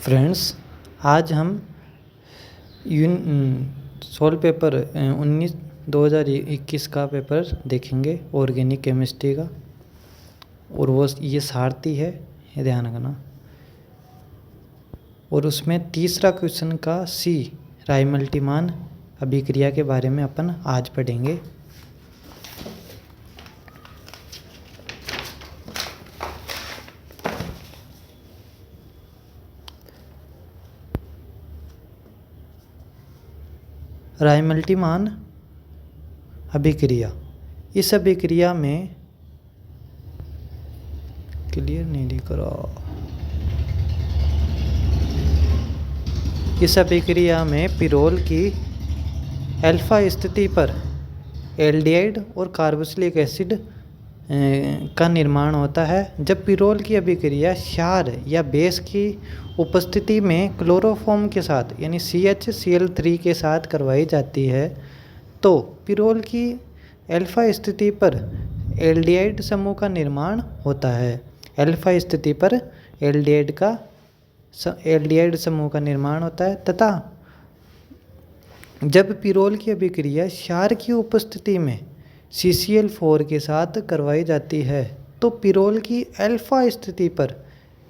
Friends, आज हम soul paper 2021 का पेपर देखेंगे ऑर्गेनिक केमिस्ट्री का। और वो ये सारथी है, ये ध्यान रखना। और उसमें तीसरा क्वेश्चन का सी राइमल्टीमान अभिक्रिया के बारे में अपन आज पढ़ेंगे। राइमल्टीमान अभिक्रिया, इस अभिक्रिया में क्लियर नहीं दिख रहा। इस अभिक्रिया में पिरोल की अल्फा स्थिति पर एल्डिहाइड और कार्बोक्सिलिक एसिड का निर्माण होता है। जब पिरोल की अभिक्रिया क्षार या बेस की उपस्थिति में क्लोरोफॉर्म के साथ यानी CHCl3 के साथ करवाई जाती है तो पिरोल की अल्फा स्थिति पर एल्डिहाइड समूह का निर्माण होता है। अल्फा स्थिति पर एल्डिहाइड समूह का निर्माण होता है तथा जब पिरोल की अभिक्रिया क्षार की उपस्थिति में CCl4 के साथ करवाई जाती है तो पिरोल की अल्फा स्थिति पर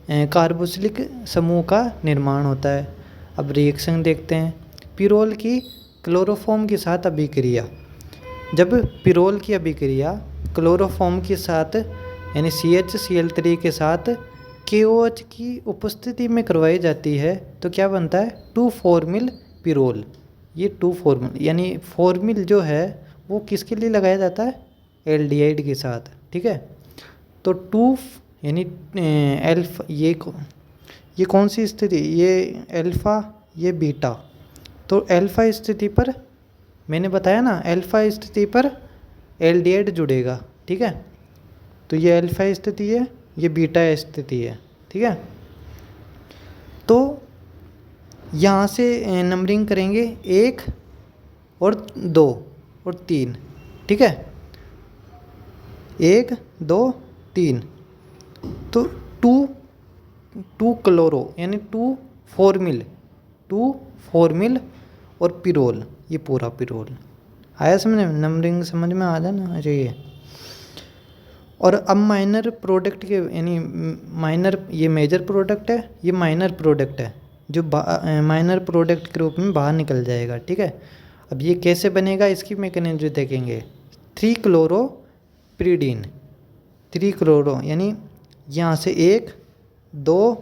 कार्बोक्सिलिक समूह का निर्माण होता है। अब रिएक्शन देखते हैं। पिरोल की क्लोरोफॉर्म के साथ अभिक्रिया, जब पिरोल की अभिक्रिया क्लोरोफॉर्म के साथ यानी CHCl3 के साथ KOH की उपस्थिति में करवाई जाती है तो क्या बनता है 2,4-मिल पिरोल। ये 2,4-मिल यानी 4-मिल जो है वो किसके लिए लगाया जाता है, एल्डिहाइड के साथ। ठीक है, तो 2 यानी अल्फा, ये कौन सी स्थिति, ये अल्फा ये बीटा। तो अल्फा स्थिति पर मैंने बताया ना, अल्फा स्थिति पर एल्डिहाइड जुड़ेगा। ठीक है, तो ये अल्फा स्थिति है, ये बीटा स्थिति है। ठीक है, तो यहाँ से नंबरिंग करेंगे 1 और 2 और 3। ठीक है, 1 2 3, तो 2 क्लोरो यानी 2,4-मिल और पिरोल, ये पूरा पिरोल आया समझ में, नंबरिंग समझ में आ जाना चाहिए। और अब माइनर प्रोडक्ट के यानी माइनर, ये मेजर प्रोडक्ट है, ये माइनर प्रोडक्ट है जो माइनर प्रोडक्ट के रूप में बाहर निकल जाएगा। ठीक है, अब ये कैसे बनेगा इसकी मैकेनिज्म देखेंगे। 3 क्लोरोपिरीडीन, 3 क्लोरो यानी यहाँ से 1 2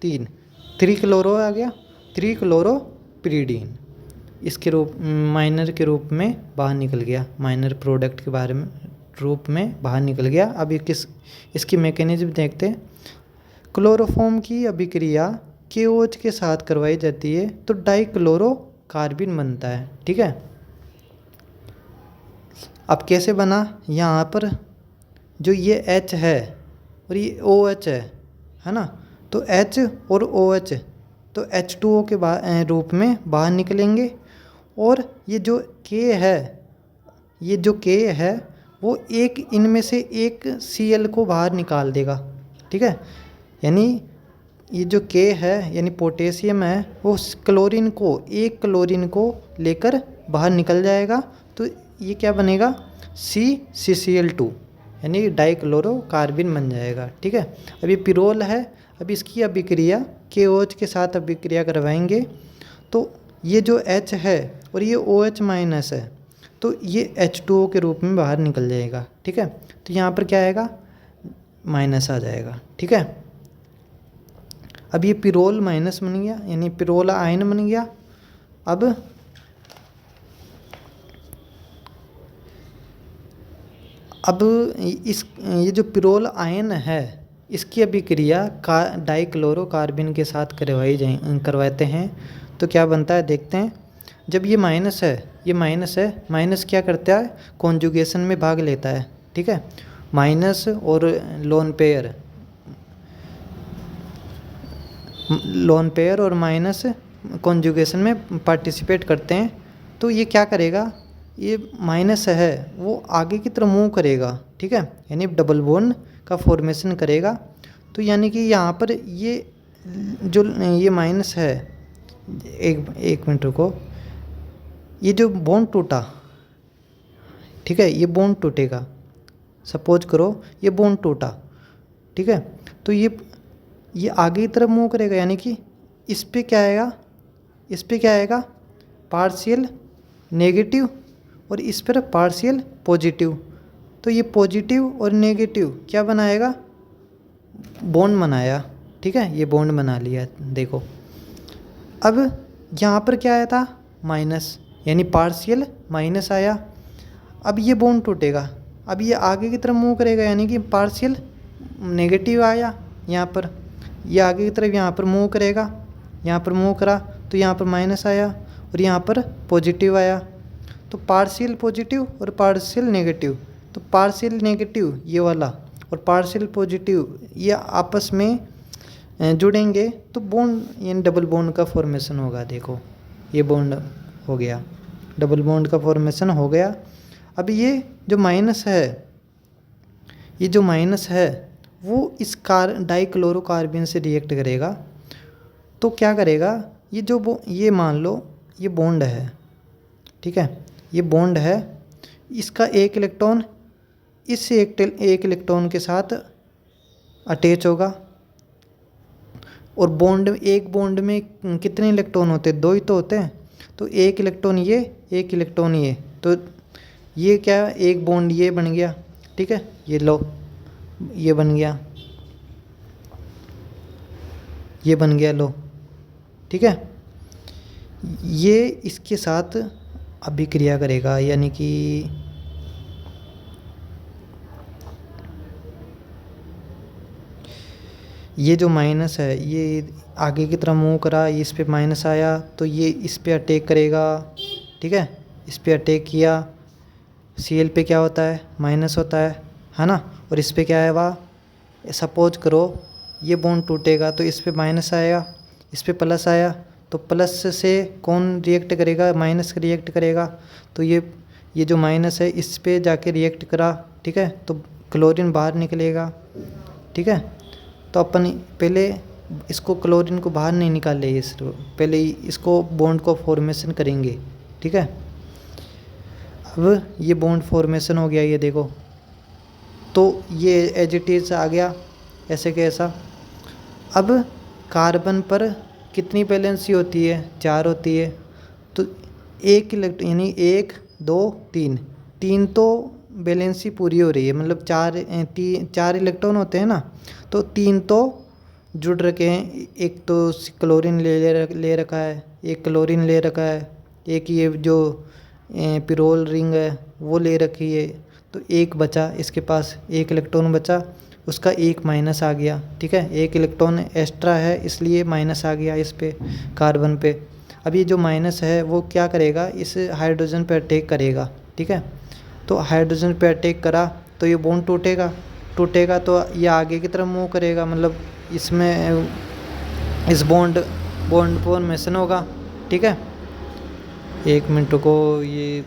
3, 3 क्लोरो आ गया, 3 क्लोरोपिरीडीन इसके रूप माइनर के रूप में बाहर निकल गया, माइनर प्रोडक्ट के बारे में रूप में बाहर निकल गया। अब ये इसकी मैकेनिज्म देखते हैं। क्लोरोफॉर्म की अभिक्रिया KOH के साथ करवाई जाती है तो डाइक्लोरोकार्बिन बनता है। ठीक है, अब कैसे बना, यहाँ पर जो ये H है और ये OH है ना, तो H और OH तो H2O के रूप में बाहर निकलेंगे। और ये जो K है वो एक इनमें से एक Cl को बाहर निकाल देगा। ठीक है, यानी ये जो K है यानी पोटेशियम है वो एक क्लोरीन को लेकर बाहर निकल जाएगा तो ये क्या बनेगा CCl2 यानी डाइक्लोरोकार्बिन बन जाएगा। ठीक है, अब ये पिरोल है, अब इसकी अभिक्रिया KOH के साथ अभिक्रिया करवाएंगे तो ये जो H है और ये OH माइनस है तो ये H2O के रूप में बाहर निकल जाएगा। ठीक है, तो यहाँ पर क्या आएगा, माइनस आ जाएगा। ठीक है, अब ये पिरोल माइनस बन गया यानी पिरोल आयन बन गया। अब ये जो पिरोल आयन है इसकी अभिक्रिया डाइक्लोरोकार्बिन के साथ करवाते हैं तो क्या बनता है देखते हैं। जब ये माइनस है, माइनस क्या करता है, कॉन्जुगेशन में भाग लेता है। ठीक है, माइनस और लोन पेयर और माइनस कॉन्जुगेशन में पार्टिसिपेट करते हैं तो ये क्या करेगा, ये माइनस है वो आगे की तरफ मूव करेगा। ठीक है, यानी डबल बॉन्ड का फॉर्मेशन करेगा। तो यानी कि यहाँ पर ये जो ये माइनस है, एक मिनट रुको, ये जो बॉन्ड टूटा, ठीक है, ये बॉन्ड टूटेगा, सपोज करो ये बॉन्ड टूटा, ठीक है, तो ये आगे की तरफ मूव करेगा, यानी कि इस पे क्या आएगा, इस पे क्या आएगा, पार्शियल नेगेटिव, और इस पर पार्शियल पॉजिटिव। तो ये पॉजिटिव और नेगेटिव क्या बनाएगा, बॉन्ड बनाया, ठीक है, ये बॉन्ड बना लिया। देखो अब यहाँ पर क्या आया था, माइनस, यानी पार्शियल माइनस आया। अब ये बॉन्ड टूटेगा, अब ये आगे की तरफ मूव करेगा, यानी कि पार्शियल नेगेटिव आया यहाँ पर, ये आगे की तरफ यहाँ पर मूव करेगा, यहाँ पर मूव करा तो यहाँ पर माइनस आया और यहाँ पर पॉजिटिव आया। तो पार्शियल पॉजिटिव और पार्शियल नेगेटिव, तो पार्शियल नेगेटिव ये वाला और पार्शियल पॉजिटिव ये आपस में जुड़ेंगे तो बॉन्ड, यानी डबल बॉन्ड का फॉर्मेशन होगा। देखो ये बॉन्ड हो गया, डबल बॉन्ड का फॉर्मेशन हो गया। अब ये जो माइनस है, ये जो माइनस है वो इस डाइक्लोरोकार्बन से रिएक्ट करेगा। तो क्या करेगा, ये जो ये मान लो ये बॉन्ड है, ठीक है, ये बॉन्ड है, इसका एक इलेक्ट्रॉन इस एक इलेक्ट्रॉन के साथ अटैच होगा। और बॉन्ड, एक बॉन्ड में कितने इलेक्ट्रॉन होते हैं, 2 ही तो होते हैं। तो एक इलेक्ट्रॉन ये, एक इलेक्ट्रॉन ये, तो ये क्या, एक बॉन्ड ये बन गया, ठीक है, ये लो, ये बन गया, ये बन गया, लो, ठीक है। ये इसके साथ अभिक्रिया करेगा, यानी कि ये जो माइनस है ये आगे की तरफ मूव करा, इस पे माइनस आया तो ये इस पे अटैक करेगा, ठीक है, इस पे अटैक किया, Cl पे क्या होता है, माइनस होता है ना, और इस पे क्या है वह, सपोज करो ये बॉन्ड टूटेगा तो इस पे माइनस आएगा, इस पे प्लस आया, तो प्लस से कौन रिएक्ट करेगा, माइनस रिएक्ट करेगा। तो ये जो माइनस है इस पे जाके रिएक्ट करा, ठीक है, तो क्लोरीन बाहर निकलेगा, ठीक है। तो अपन पहले इसको क्लोरीन को बाहर नहीं निकाल ले, पहले इसको बॉन्ड को फॉर्मेशन करेंगे, ठीक है। अब ये बॉन्ड फॉर्मेशन हो गया, ये देखो, तो ये एज इट इज आ गया ऐसे कैसा। अब कार्बन पर कितनी वैलेंसी होती है, 4 होती है। तो एक इलेक्ट्रॉन, यानी 1 2 3, 3 तो वैलेंसी पूरी हो रही है, मतलब 4 इलेक्ट्रॉन होते हैं ना, तो 3 तो जुड़ रखे हैं। एक तो क्लोरीन ले रखा है, एक क्लोरीन ले रखा है, एक ये जो पिरोल रिंग है वो ले रखी है। तो एक बचा, इसके पास एक इलेक्ट्रॉन बचा, उसका एक माइनस आ गया, ठीक है, एक इलेक्ट्रॉन एक्स्ट्रा है इसलिए माइनस आ गया इस पे, कार्बन पे। अब ये जो माइनस है वो क्या करेगा, इस हाइड्रोजन पे अटैक करेगा, ठीक है। तो हाइड्रोजन पे अटैक करा तो ये बॉन्ड टूटेगा तो ये आगे की तरफ मूव करेगा, मतलब इसमें इस बॉन्ड फॉर्मेशन होगा, ठीक है। एक मिनट को ये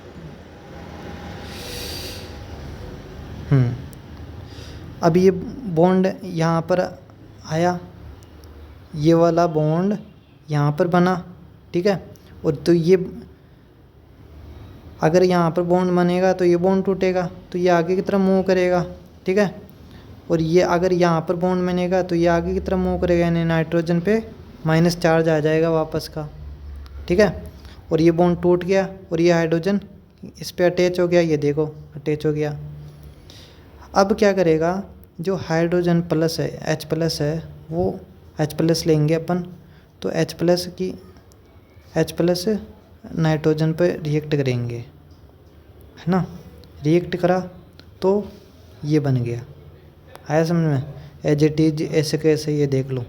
अब ये बॉन्ड यहाँ पर आया, ये वाला बॉन्ड यहाँ पर बना, ठीक है। और तो ये अगर यहाँ पर बॉन्ड बनेगा तो ये बॉन्ड टूटेगा, तो ये आगे की तरफ मूव करेगा, ठीक है। और ये अगर यहाँ पर बॉन्ड बनेगा तो ये आगे की तरफ मूव करेगा, यानी नाइट्रोजन पे माइनस चार्ज आ जाएगा वापस का, ठीक है। और ये बॉन्ड टूट गया और ये हाइड्रोजन इस पे अटैच हो गया, ये देखो अटैच हो गया। अब क्या करेगा, जो हाइड्रोजन प्लस है, H+ है, वो H+ लेंगे अपन, तो H+ नाइट्रोजन पे रिएक्ट करेंगे, है ना। रिएक्ट करा तो ये बन गया, आया समझ में, एज इट इज ऐसे कैसे, ये देख लो,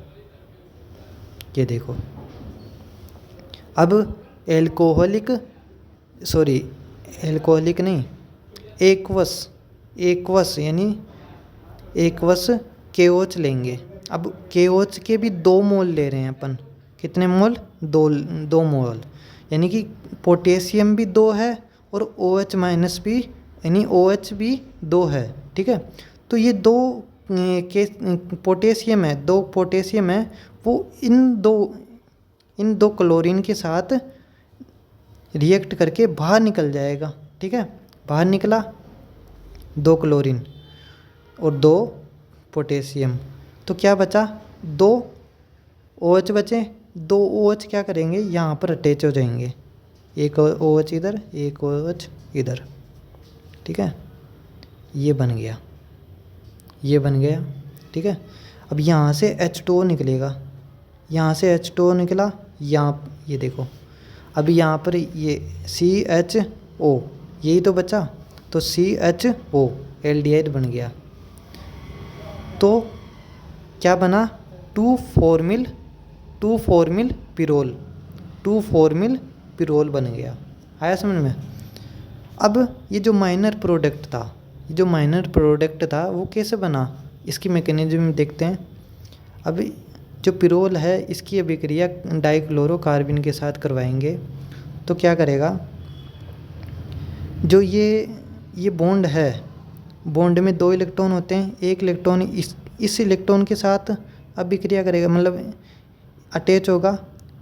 ये देखो। अब एल्कोहलिक नहीं, एक्वस यानी एक्वस KOH लेंगे। अब KOH के भी 2 मोल ले रहे हैं अपन, कितने मोल, 2 मोल, यानी कि पोटेशियम भी 2 है और OH- भी, यानी OH भी 2 है, ठीक है। तो ये 2 के पोटेशियम है, 2 पोटेशियम है, वो इन दो क्लोरीन के साथ रिएक्ट करके बाहर निकल जाएगा। ठीक है, बाहर निकला 2 क्लोरीन और 2 पोटेशियम, तो क्या बचा 2 OH बचे। 2 OH क्या करेंगे, यहाँ पर अटैच हो जाएंगे, एक OH इधर, एक OH इधर। ठीक है, ये बन गया, ये बन गया। ठीक है, अब यहाँ से H2O निकलेगा, यहाँ से H2O निकला, यहाँ ये देखो, अभी यहाँ पर ये CHO यही तो बचा, तो CHO एल्डिहाइड बन गया। तो क्या बना, 2,4-मिल पिरोल, 2,4-मिल पिरोल बन गया। आया समझ में। अब ये जो माइनर प्रोडक्ट था, वो कैसे बना, इसकी मैकेनिज्म देखते हैं। अब जो पिरोल है, इसकी अभिक्रिया डाइक्लोरोकार्बन के साथ करवाएंगे, तो क्या करेगा, जो ये बॉन्ड है, बॉन्ड में 2 इलेक्ट्रॉन होते हैं, एक इलेक्ट्रॉन इस इलेक्ट्रॉन के साथ अभिक्रिया करेगा, मतलब अटैच होगा,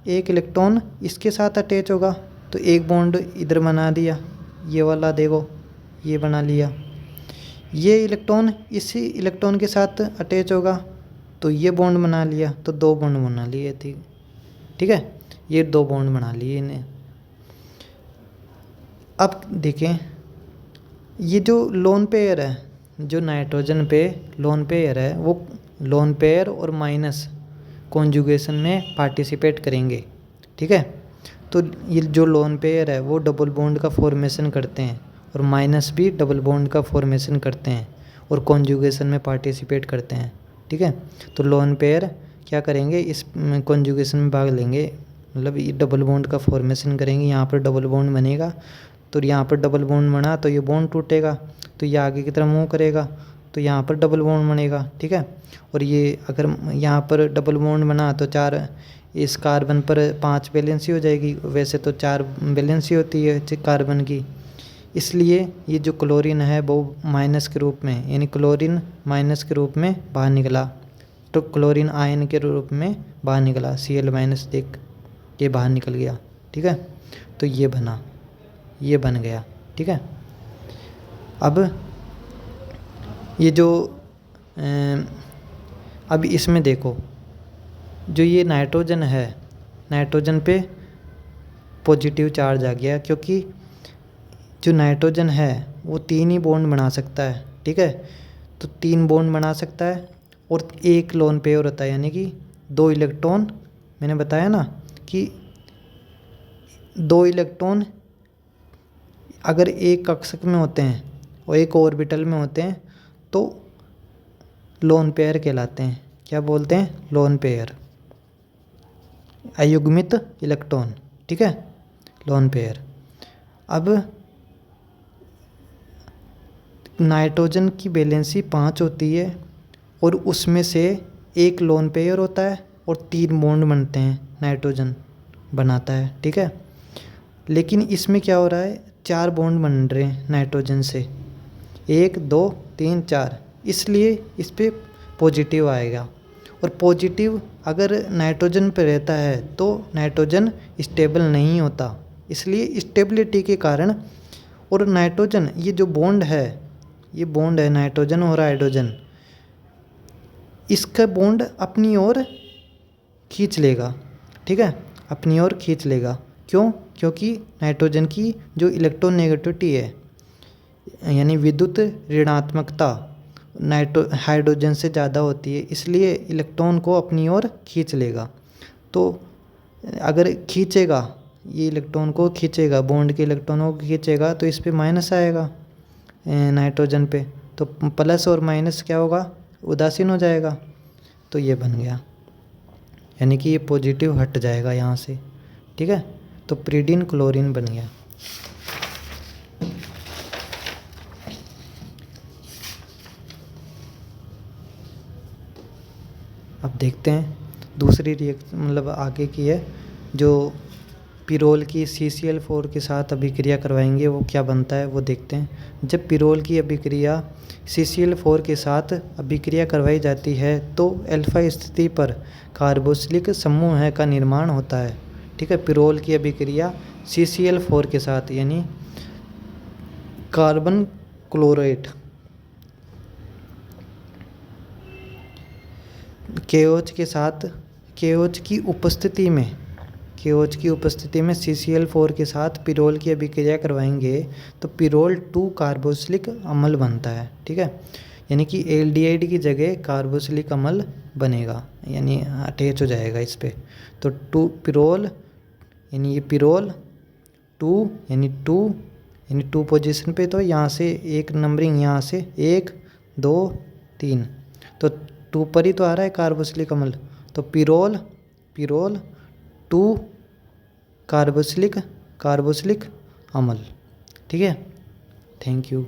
एक इलेक्ट्रॉन इसके साथ अटैच होगा, तो एक बॉन्ड इधर बना दिया, ये वाला देखो, ये बना लिया। ये इलेक्ट्रॉन इसी इलेक्ट्रॉन के साथ अटैच होगा, तो ये बॉन्ड बना लिया, तो 2 बॉन्ड बना लिए थी। ठीक है, ये 2 बॉन्ड बना लिए इन्हें। अब देखें, ये जो लोन पेयर है, जो नाइट्रोजन पे लोन पेयर है, वो लोन पेयर और माइनस कॉन्जुगेशन में पार्टिसिपेट करेंगे। ठीक है, तो ये जो लोन पेयर है वो डबल बॉन्ड का फॉर्मेशन करते हैं, और माइनस भी डबल बॉन्ड का फॉर्मेशन करते हैं और कॉन्जुगेशन में पार्टिसिपेट करते हैं। ठीक है, तो लोन पेयर क्या करेंगे, इस कॉन्जुगेशन में भाग लेंगे, मतलब ये डबल बॉन्ड का फॉर्मेशन करेंगे, यहाँ पर डबल बॉन्ड बनेगा, तो यहाँ पर डबल बॉन्ड बना तो ये बॉन्ड टूटेगा, तो ये आगे की तरफ मूव करेगा, तो यहाँ पर डबल बॉन्ड बनेगा। ठीक है, और ये अगर यहाँ पर डबल बॉन्ड बना तो 4, इस कार्बन पर 5 वैलेंसी हो जाएगी, वैसे तो 4 वैलेंसी होती है कार्बन की, इसलिए ये जो क्लोरीन है वो माइनस के रूप में, यानी क्लोरीन माइनस के रूप में बाहर निकला, तो क्लोरीन आयन के रूप में बाहर निकला, Cl- देख ये बाहर निकल गया। ठीक है, तो ये बना, ये बन गया। ठीक है, अब ये जो अब इसमें देखो, जो ये नाइट्रोजन है, नाइट्रोजन पे पॉजिटिव चार्ज आ गया, क्योंकि जो नाइट्रोजन है वो 3 ही बॉन्ड बना सकता है। ठीक है, तो 3 बॉन्ड बना सकता है और एक लोन पेयर होता है, यानी कि 2 इलेक्ट्रॉन, मैंने बताया ना कि 2 इलेक्ट्रॉन अगर एक कक्षक में होते हैं और एक ऑर्बिटल में होते हैं तो लोन पेयर कहलाते हैं। क्या बोलते हैं, लोन पेयर, अयुग्मित इलेक्ट्रॉन। ठीक है, लोन पेयर। अब नाइट्रोजन की वैलेंसी 5 होती है और उसमें से एक लोन पेयर होता है और 3 बॉन्ड बनते हैं, नाइट्रोजन बनाता है। ठीक है, लेकिन इसमें क्या हो रहा है, 4 बॉन्ड बन रहे हैं नाइट्रोजन से, 1 2 3 4, इसलिए इस पर पॉजिटिव आएगा। और पॉजिटिव अगर नाइट्रोजन पे रहता है तो नाइट्रोजन स्टेबल नहीं होता, इसलिए स्टेबिलिटी के कारण, और नाइट्रोजन ये जो बॉन्ड है, ये बॉन्ड है नाइट्रोजन और हाइड्रोजन, इसका बॉन्ड अपनी ओर खींच लेगा। ठीक है, अपनी ओर खींच लेगा, क्यों, क्योंकि नाइट्रोजन की जो इलेक्ट्रोनेगेटिविटी है, यानी विद्युत ऋणात्मकता हाइड्रोजन से ज़्यादा होती है, इसलिए इलेक्ट्रॉन को अपनी ओर खींच लेगा। तो अगर खींचेगा, ये इलेक्ट्रॉन को खींचेगा, बॉन्ड के इलेक्ट्रॉनों को खींचेगा, तो इस पे माइनस आएगा नाइट्रोजन पे, तो प्लस और माइनस क्या होगा, उदासीन हो जाएगा। तो ये बन गया, यानी कि ये पॉजिटिव हट जाएगा यहाँ से। ठीक है, तो प्रीडीन क्लोरीन बन गया। अब देखते हैं दूसरी रिएक्शन, मतलब आगे की है, जो पिरोल की CCl4 के साथ अभिक्रिया करवाएंगे वो क्या बनता है वो देखते हैं। जब पिरोल की अभिक्रिया CCl4 के साथ अभिक्रिया करवाई जाती है तो अल्फा स्थिति पर कार्बोक्सिलिक समूह का निर्माण होता है। ठीक है, पिरोल की अभिक्रिया CCl4 के साथ यानी कार्बन क्लोराइड KOH के साथ KOH की उपस्थिति में CCl4 के साथ पिरोल की अभिक्रिया करवाएंगे तो पिरोल 2 कार्बोक्सिलिक अम्ल बनता है। ठीक है, यानी कि एल्डिहाइड की जगह कार्बोक्सिलिक अम्ल बनेगा, यानी अटैच हो जाएगा इस पे। तो 2 पिरोल यानी ये पिरोल 2 यानी 2 पोजीशन पे, तो यहाँ से एक नंबरिंग यहाँ से 1 2 3, तो 2 पर ही तो आ रहा है कार्बोक्सिलिक अम्ल, तो पिरोल 2 कार्बोक्सिलिक अम्ल। ठीक है, थैंक यू।